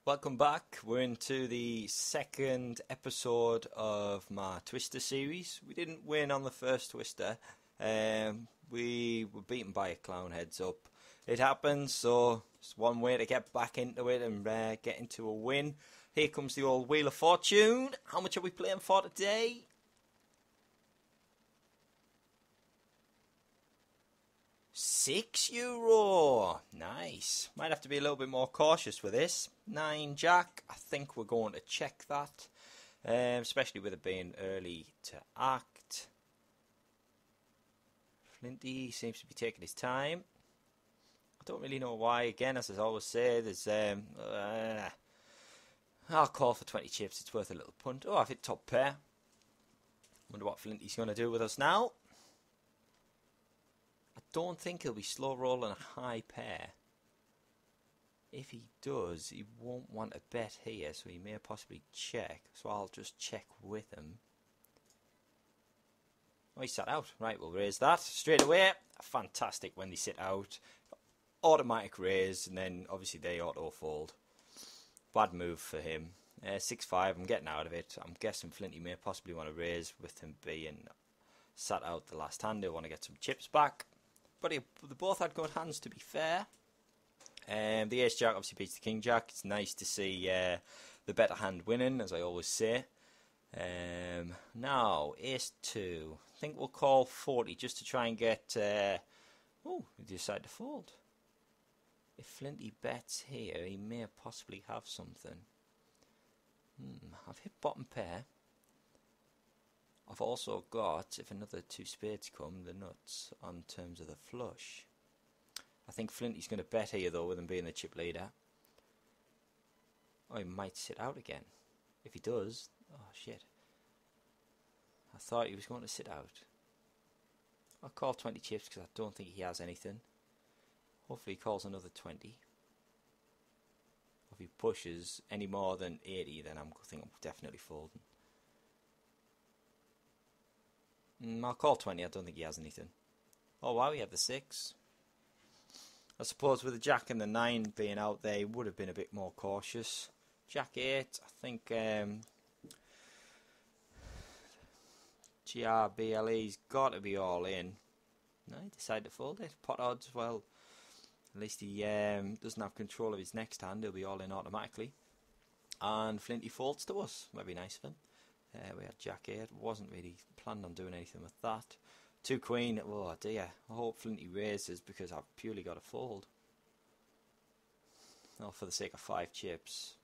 Welcome back. We're into the second episode of my Twister series. We didn't win on the first Twister. We were beaten by a clown, heads up. It happens, so it's one way to get back into it and get into a win. Here comes the old Wheel of Fortune. How much are we playing for today? €6. Nice. Might have to be a little bit more cautious with this. 9 Jack. I think we're going to check that. Especially with it being early to act. Flinty seems to be taking his time. I don't really know why. Again, as I always say, there's I'll call for 20 chips. It's worth a little punt. Oh, I've hit top pair. Wonder what Flinty's going to do with us now. I don't think he'll be slow rolling a high pair. If he does, he won't want to bet here, so he may possibly check. So I'll just check with him. Oh, he sat out. Right, we'll raise that straight away. Fantastic when they sit out. Automatic raise, and then obviously they auto fold. Bad move for him. 6-5, I'm getting out of it. I'm guessing Flinty may possibly want to raise with him being sat out the last hand. He'll want to get some chips back. But they both had good hands, to be fair. The Ace Jack obviously beats the King Jack. It's nice to see the better hand winning, as I always say. Now, Ace 2. I think we'll call 40 just to try and get... we decide to fold. If Flinty bets here, he may possibly have something. I've hit bottom pair. I've also got, if another 2 spades come, the nuts on terms of the flush. I think Flinty's going to bet here though, with him being the chip leader. Oh, he might sit out again. If he does, oh shit. I thought he was going to sit out. I'll call 20 chips because I don't think he has anything. Hopefully he calls another 20. If he pushes any more than 80, then I think I'm definitely folding. I'll call 20. I don't think he has anything. Oh wow, he had the 6. I suppose with the Jack and the 9 being out there, he would have been a bit more cautious. Jack 8, I think GRBLE's got to be all in. No, he decided to fold it. Pot odds, well, at least he doesn't have control of his next hand. He'll be all in automatically. And Flinty folds to us. That'd be nice of him. We had Jack 8. Wasn't really planning on doing anything with that. 2 Queen. Oh dear. I hope Flinty raises because I've purely got to fold. Oh, for the sake of 5 chips.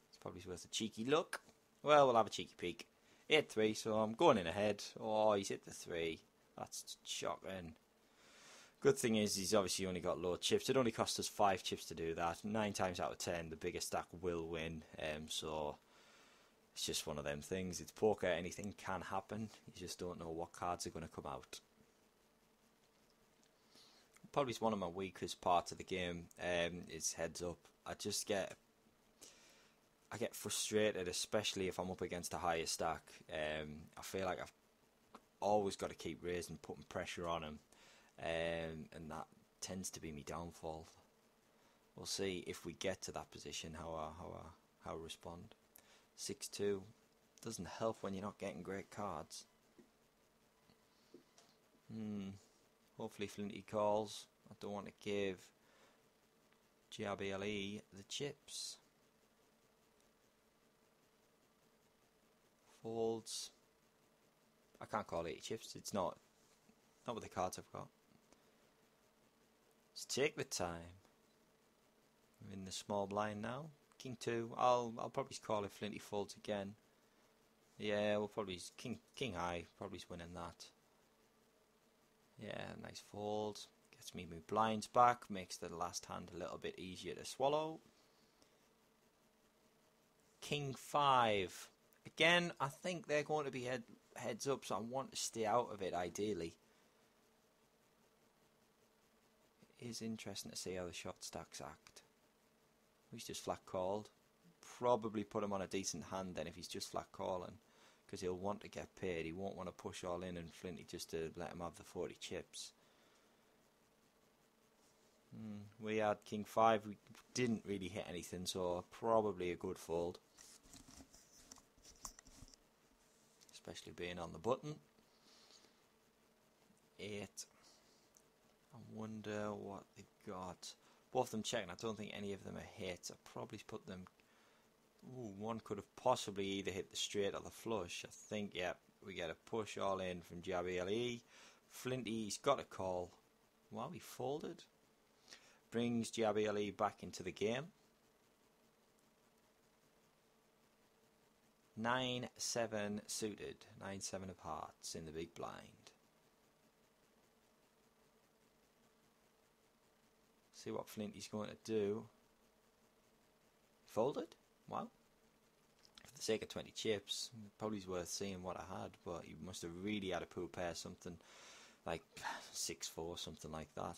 It's probably worth a cheeky look. Well, we'll have a cheeky peek. 8-3, so I'm going in ahead. Oh, he's hit the 3. That's shocking. Good thing is he's obviously only got low chips. It only cost us 5 chips to do that. 9 times out of 10, the bigger stack will win. So... it's just one of them things. It's poker. Anything can happen. You just don't know what cards are going to come out. Probably one of my weakest parts of the game is heads up. I get frustrated, especially if I'm up against a higher stack. I feel like I've always got to keep raising, putting pressure on him, and that tends to be my downfall. We'll see if we get to that position how I respond. 6-2 doesn't help when you're not getting great cards. Hopefully Flinty calls. I don't want to give GRBLE the chips. Folds. I can't call 80 chips. It's not with the cards I've got. Let's take the time. I'm in the small blind now. King 2. I'll probably call if Flinty folds again. Yeah, we'll probably King high. Probably winning that. Yeah, nice fold. Gets me my blinds back. Makes the last hand a little bit easier to swallow. King 5. Again, I think they're going to be heads up, so I want to stay out of it ideally. It is interesting to see how the short stacks act. He's just flat called. Probably put him on a decent hand then if he's just flat calling, because he'll want to get paid. He won't want to push all in and Flinty just to let him have the 40 chips. We had king 5. We didn't really hit anything, so probably a good fold. Especially being on the button. 8. I wonder what they've got. Both of them checking. I don't think any of them are hits. I probably put them... Ooh, one could have possibly either hit the straight or the flush. I think, yeah, we get a push all in from JBLE. Flinty's got a call. Wow, he folded. Brings JBLE back into the game. 9-7 suited. 9-7 of hearts in the big blind. See what Flinty's going to do. Folded? Wow. For the sake of 20 chips, probably worth seeing what I had, but he must have really had a poor pair, something like 6-4, something like that.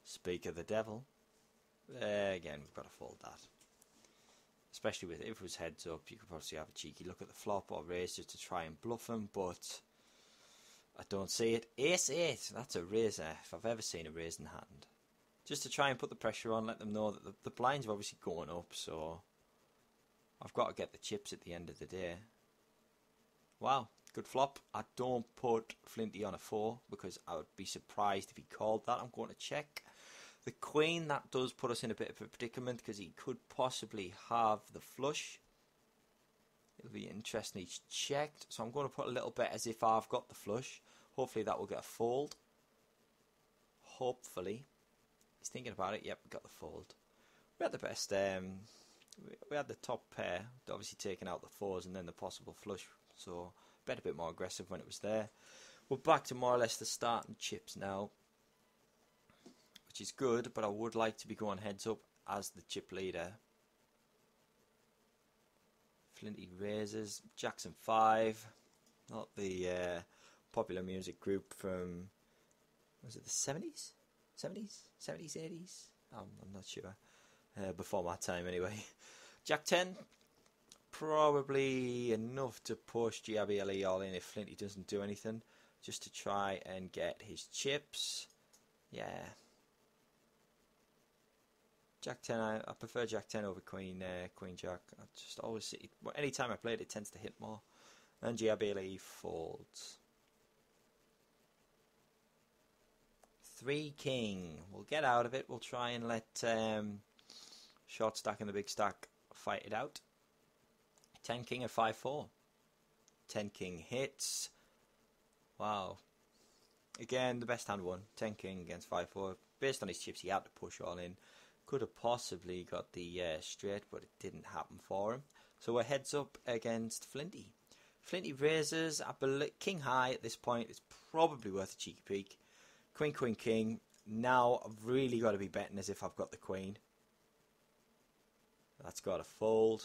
Speak of the devil. Again, we've got to fold that. Especially with, if it was heads up, you could probably have a cheeky look at the flop or raise just to try and bluff him, but I don't see it. Ace-8, that's a raiser, if I've ever seen a raising hand. Just to try and put the pressure on, let them know that the blinds are obviously going up, so I've got to get the chips at the end of the day. Wow, good flop. I don't put Flinty on a 4 because I would be surprised if he called that. I'm going to check. The queen, that does put us in a bit of a predicament because he could possibly have the flush. It'll be interesting. He's checked, so I'm going to put a little bet as if I've got the flush. Hopefully that will get a fold. Hopefully. He's thinking about it. Yep, we got the fold. We had the best. We had the top pair, obviously taking out the 4s and then the possible flush. So bet a bit more aggressive when it was there. We're back to more or less the starting chips now, which is good. But I would like to be going heads up as the chip leader. Flinty raises. Jackson 5, not the popular music group from, was it the 70s? 70s, 80s? I'm not sure. Before my time anyway. Jack 10, probably enough to push GRBLE all in if Flinty doesn't do anything. Just to try and get his chips. Yeah. Jack 10, I prefer Jack 10 over Queen Jack. I just always see, anytime I play it, it tends to hit more. And GRBLE folds. 3 king. We'll get out of it. We'll try and let short stack and the big stack fight it out. 10 king at 5-4. 10 king hits. Wow. Again, the best hand won. 10 king against 5-4. Based on his chips, he had to push all in. Could have possibly got the straight, but it didn't happen for him. So we're heads up against Flinty. Flinty raises. I believe king high at this point. It's probably worth a cheeky peek. Queen, queen, king. Now I've really got to be betting as if I've got the queen. That's got to fold.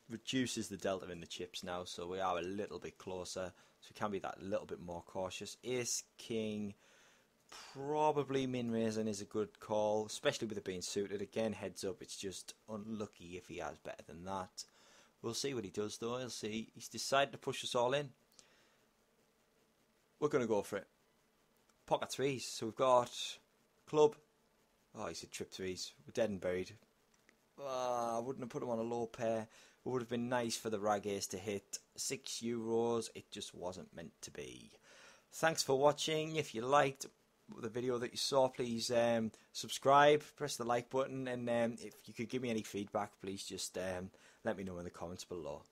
Reduces the delta in the chips now, so we are a little bit closer. So we can be that little bit more cautious. Ace, king. Probably min raising is a good call, especially with it being suited. Again, heads up, it's just unlucky if he has better than that. We'll see what he does though. He'll see. He's decided to push us all in. We're going to go for it. Pocket 3s. So we've got club. Oh, he said trip 3s. We're dead and buried. I wouldn't have put him on a low pair. It would have been nice for the rag ace to hit €6. It just wasn't meant to be. Thanks for watching. If you liked the video that you saw, please subscribe, press the like button, and if you could give me any feedback, please just let me know in the comments below.